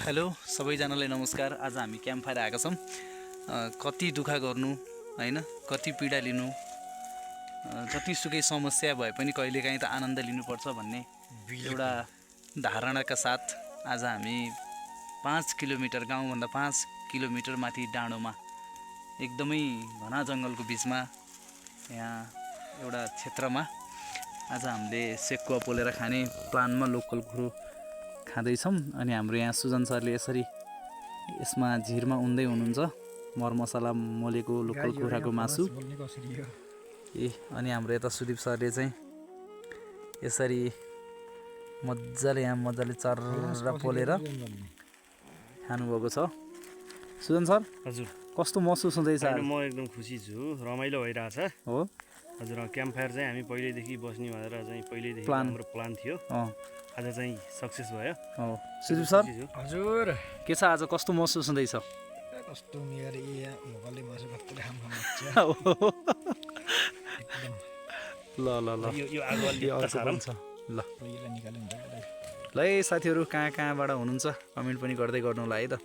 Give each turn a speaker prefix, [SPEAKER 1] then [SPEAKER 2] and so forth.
[SPEAKER 1] Hello सबैजनालाई नमस्कार। आज हामी क्याम्प फायर आएका छौँ। कति दुःख गर्नु हैन, कति पीडा लिनु, जतिसुकै समस्या भए पनि कहिलेकाहीँ त आनन्द लिनुपर्छ भन्ने एउटा धारणाका साथ आज हामी 5 किलोमिटर, गाउँभन्दा 5 किलोमिटर माथि डाँडोमा एकदमै घना जङ्गलको बिचमा यहाँ एउटा क्षेत्रमा आज हामीले सेकुवा पोलेर खाने प्लानमा लोकल कुरो खाँदैछौँ। अनि हाम्रो यहाँ सुजन सरले यसरी यसमा झिरमा उन्दै हुनुहुन्छ, मरमसला मोलेको लोकल कुखुराको मासु। अनि हाम्रो यता सुदीप सरले चाहिँ यसरी मजाले चर्रा पोलेर खानुभएको छ। सुजन सर,
[SPEAKER 2] हजुर
[SPEAKER 1] कस्तो महसुस हुँदैछ?
[SPEAKER 2] म एकदम खुसी छु, रमाइलो भइरहेछ
[SPEAKER 1] हो।
[SPEAKER 2] हजुर, क्याम्प फायर चाहिँ हामी पहिल्यैदेखि बस्ने भनेर चाहिँ पहिल्यैदेखि हाम्रो प्लान थियो। आज चाहिँ सक्सेस भयो।
[SPEAKER 1] हो सुदीप सर,
[SPEAKER 3] हजुर
[SPEAKER 1] के छ आज, कस्तो महसुस हुँदैछ?
[SPEAKER 3] कस्तो मेरो भोकले मासु कस्तो राम्रो
[SPEAKER 1] ल ल ल
[SPEAKER 2] यो आगो
[SPEAKER 1] छ। ल ल है साथीहरू, कहाँबाट हुनुहुन्छ कमेन्ट पनि गर्दै गर्नु होला है त।